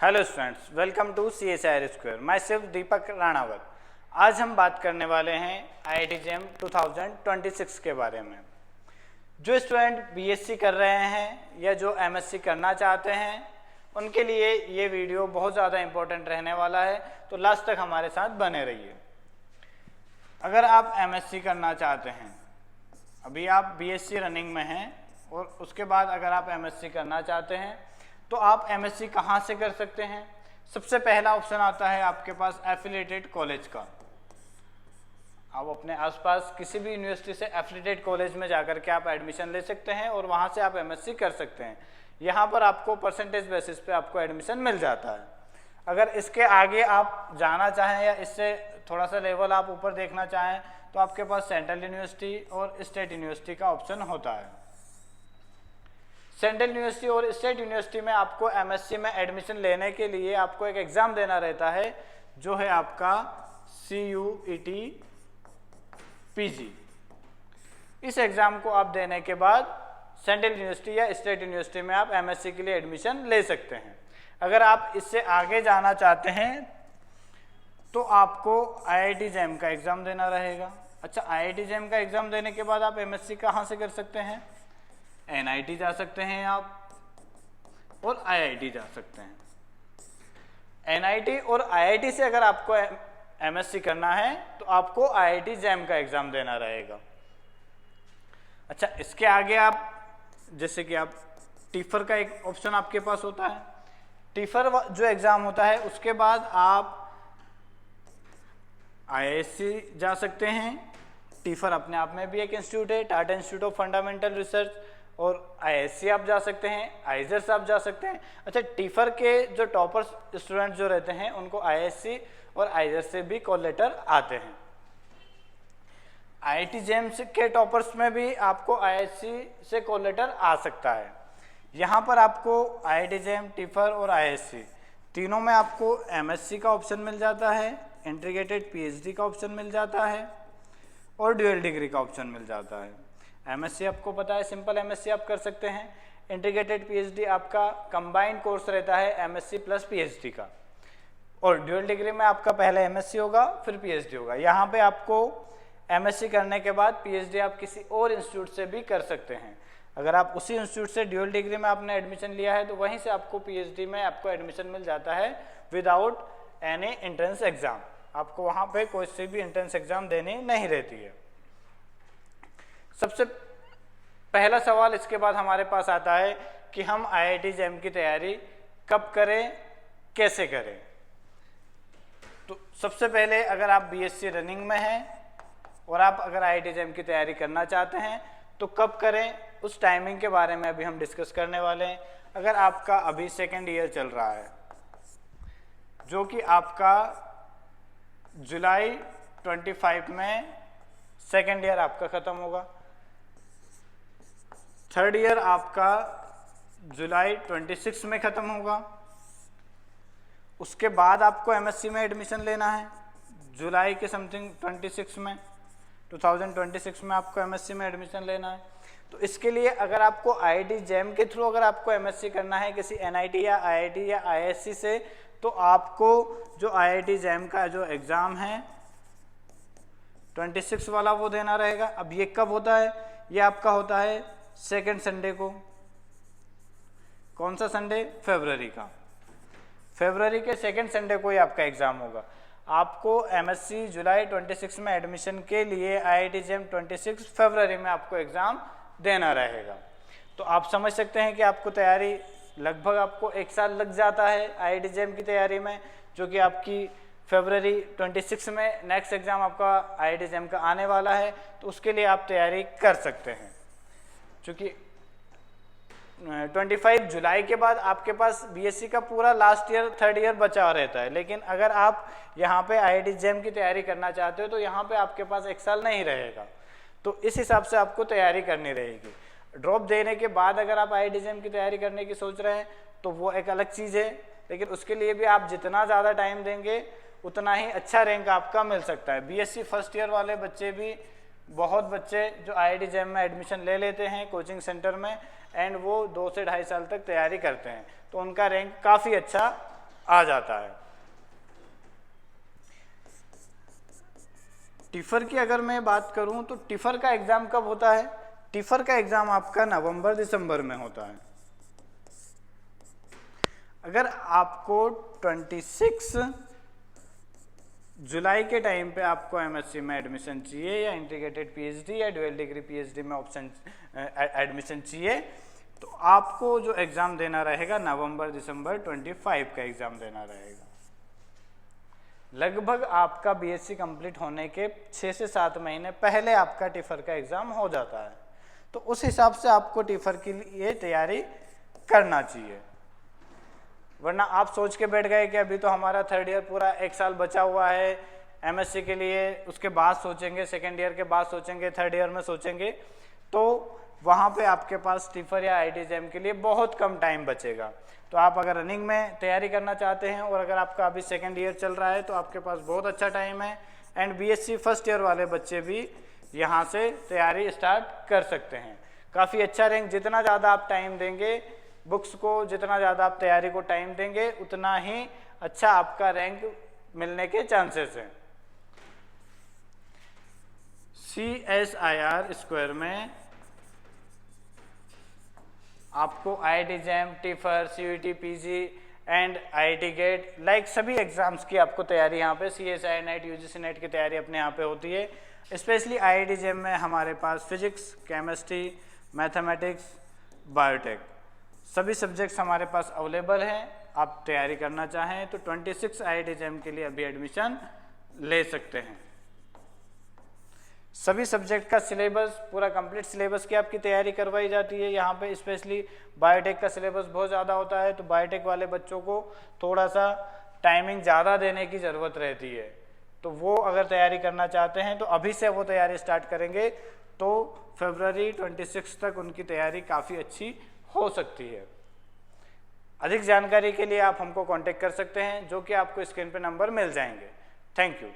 Hello students, welcome to CSIR square. मैं सिर्फ दीपक राणावत। आज हम बात करने वाले हैं IIT JEM 2026 के बारे में। जो स्टूडेंट BSc कर रहे हैं या जो MSc करना चाहते हैं उनके लिए ये वीडियो बहुत ज़्यादा इम्पोर्टेंट रहने वाला है, तो लास्ट तक हमारे साथ बने रहिए। अगर आप MSc करना चाहते हैं, अभी आप BSc रनिंग में हैं और उसके बाद अगर आप MSc करना चाहते हैं तो आप MSc कहाँ से कर सकते हैं। सबसे पहला ऑप्शन आता है आपके पास एफिलिएटेड कॉलेज का। आप अपने आसपास किसी भी यूनिवर्सिटी से एफिलिएटेड कॉलेज में जाकर के आप एडमिशन ले सकते हैं और वहाँ से आप MSc कर सकते हैं। यहाँ पर आपको परसेंटेज बेसिस पे आपको एडमिशन मिल जाता है। अगर इसके आगे आप जाना चाहें या इससे थोड़ा सा लेवल आप ऊपर देखना चाहें तो आपके पास सेंट्रल यूनिवर्सिटी और स्टेट यूनिवर्सिटी का ऑप्शन होता है। सेंट्रल यूनिवर्सिटी और स्टेट यूनिवर्सिटी में आपको MSc में एडमिशन लेने के लिए आपको एक एग्ज़ाम देना रहता है, जो है आपका CUET PG। इस एग्ज़ाम को आप देने के बाद सेंट्रल यूनिवर्सिटी या स्टेट यूनिवर्सिटी में आप MSc के लिए एडमिशन ले सकते हैं। अगर आप इससे आगे जाना चाहते हैं तो आपको IIT JEM का एग्ज़ाम देना रहेगा। अच्छा, IIT JEM का एग्ज़ाम देने के बाद आप MSc कहाँ से कर सकते हैं? NIT जा सकते हैं आप और IIT जा सकते हैं। NIT और IIT से अगर आपको MSc करना है तो आपको IIT JEM का एग्ज़ाम देना रहेगा। अच्छा, इसके आगे आप जैसे कि आप TIFR का एक ऑप्शन आपके पास होता है। TIFR जो एग्ज़ाम होता है उसके बाद आप IISc जा सकते हैं। TIFR अपने आप में भी एक इंस्टीट्यूट है, Tata institute of fundamental research, और IISc आप जा सकते हैं, IISER आप जा सकते हैं। अच्छा, TIFR के जो टॉपर स्टूडेंट जो रहते हैं उनको IISc और IISER से भी कॉल लेटर आते हैं। IIT JEM के टॉपर्स में भी आपको IISc से कॉल लेटर आ सकता है। यहाँ पर आपको IIT JEM, TIFR और IISc तीनों में आपको MSc का ऑप्शन मिल जाता है, इंटीग्रेटेड PhD का ऑप्शन मिल जाता है और ड्यूअल डिग्री का ऑप्शन मिल जाता है। MSc आपको पता है, सिंपल MSc आप कर सकते हैं। इंटीग्रेटेड PhD आपका कंबाइंड कोर्स रहता है MSc प्लस PhD का, और ड्यूअल डिग्री में आपका पहले MSc होगा फिर PhD होगा। यहाँ पे आपको MSc करने के बाद PhD आप किसी और इंस्टीट्यूट से भी कर सकते हैं। अगर आप उसी इंस्टीट्यूट से ड्यूअल डिग्री में आपने एडमिशन लिया है तो वहीं से आपको PhD में आपको एडमिशन मिल जाता है विदाउट एनी एंट्रेंस एग्ज़ाम। आपको वहाँ पे कोई सी भी एंट्रेंस एग्ज़ाम देनी नहीं रहती है। सबसे पहला सवाल इसके बाद हमारे पास आता है कि हम IIT JEM की तैयारी कब करें, कैसे करें। तो सबसे पहले अगर आप BSc रनिंग में हैं और आप अगर IIT JEM की तैयारी करना चाहते हैं तो कब करें, उस टाइमिंग के बारे में अभी हम डिस्कस करने वाले हैं। अगर आपका अभी सेकेंड ईयर चल रहा है, जो कि आपका जुलाई 25 में सेकेंड ईयर आपका ख़त्म होगा, थर्ड ईयर आपका जुलाई 26 में ख़त्म होगा, उसके बाद आपको MSc में एडमिशन लेना है जुलाई के समथिंग 26 में, 2026 में आपको MSc में एडमिशन लेना है। तो इसके लिए अगर आपको IIT JEM के थ्रू अगर आपको MSc करना है किसी NIT या IIT या IISc से, तो आपको जो IIT JEM का जो एग्ज़ाम है 26 वाला वो देना रहेगा। अब ये कब होता है? ये आपका होता है सेकेंड संडे को। कौन सा संडे? फरवरी का। फरवरी के सेकेंड संडे को ही आपका एग्ज़ाम होगा। आपको MSc जुलाई 26 में एडमिशन के लिए IIT JEM 26 फरवरी में आपको एग्ज़ाम देना रहेगा। तो आप समझ सकते हैं कि आपको तैयारी लगभग आपको 1 साल लग जाता है IIT JEM की तैयारी में, जो कि आपकी फरवरी 26 में नेक्स्ट एग्ज़ाम आपका IIT JEM का आने वाला है। तो उसके लिए आप तैयारी कर सकते हैं, चूँकि 25 जुलाई के बाद आपके पास BSc का पूरा लास्ट ईयर थर्ड ईयर बचा रहता है। लेकिन अगर आप यहाँ पे IIT JEM की तैयारी करना चाहते हो तो यहाँ पे आपके पास 1 साल नहीं रहेगा। तो इस हिसाब से आपको तैयारी करनी रहेगी। ड्रॉप देने के बाद अगर आप IIT JEM की तैयारी करने की सोच रहे हैं तो वो एक अलग चीज़ है, लेकिन उसके लिए भी आप जितना ज़्यादा टाइम देंगे उतना ही अच्छा रैंक आपका मिल सकता है। BSc फर्स्ट ईयर वाले बच्चे भी, बहुत बच्चे जो IIT JEM में एडमिशन ले लेते हैं कोचिंग सेंटर में, एंड वो 2 से ढाई साल तक तैयारी करते हैं, तो उनका रैंक काफ़ी अच्छा आ जाता है। टिफर की अगर मैं बात करूं तो टिफर का एग्जाम कब होता है? टिफर का एग्जाम आपका नवंबर दिसंबर में होता है। अगर आपको 26 जुलाई के टाइम पे आपको एमएससी में एडमिशन चाहिए या इंटीग्रेटेड पीएचडी या ड्यूअल डिग्री पीएचडी में ऑप्शन एडमिशन चाहिए, तो आपको जो एग्ज़ाम देना रहेगा नवंबर दिसंबर 25 का एग्ज़ाम देना रहेगा। लगभग आपका बीएससी कंप्लीट होने के 6 से 7 महीने पहले आपका टिफर का एग्ज़ाम हो जाता है। तो उस हिसाब से आपको टिफर के लिए तैयारी करना चाहिए, वरना आप सोच के बैठ गए कि अभी तो हमारा थर्ड ईयर पूरा 1 साल बचा हुआ है एमएससी के लिए, उसके बाद सोचेंगे, सेकेंड ईयर के बाद सोचेंगे, थर्ड ईयर में सोचेंगे, तो वहाँ पे आपके पास टिफर या आईआईटी के लिए बहुत कम टाइम बचेगा। तो आप अगर रनिंग में तैयारी करना चाहते हैं और अगर आपका अभी सेकेंड ईयर चल रहा है तो आपके पास बहुत अच्छा टाइम है। एंड बीएससी फर्स्ट ईयर वाले बच्चे भी यहाँ से तैयारी स्टार्ट कर सकते हैं। काफ़ी अच्छा रैंक, जितना ज़्यादा आप टाइम देंगे बुक्स को, जितना ज़्यादा आप तैयारी को टाइम देंगे, उतना ही अच्छा आपका रैंक मिलने के चांसेस हैं। CSIR स्क्वायर में आपको IIT JAM, tipper, CUET, PG and IIT get like सभी एग्जाम्स की आपको तैयारी यहाँ पे CSI नेट, UGC नेट की तैयारी अपने यहाँ पे होती है। स्पेशली IIT JAM में हमारे पास फिजिक्स, केमिस्ट्री, मैथमेटिक्स, बायोटेक सभी सब्जेक्ट्स हमारे पास अवेलेबल हैं। आप तैयारी करना चाहें तो 26 IIT JAM के लिए अभी एडमिशन ले सकते हैं। सभी सब्जेक्ट का सिलेबस, पूरा कंप्लीट सिलेबस की आपकी तैयारी करवाई जाती है यहाँ पे। स्पेशली बायोटेक का सिलेबस बहुत ज़्यादा होता है, तो बायोटेक वाले बच्चों को थोड़ा सा टाइमिंग ज़्यादा देने की ज़रूरत रहती है। तो वो अगर तैयारी करना चाहते हैं तो अभी से वो तैयारी स्टार्ट करेंगे तो फरवरी 26 तक उनकी तैयारी काफ़ी अच्छी हो सकती है। अधिक जानकारी के लिए आप हमको कांटेक्ट कर सकते हैं, जो कि आपको स्क्रीन पे नंबर मिल जाएंगे। Thank you.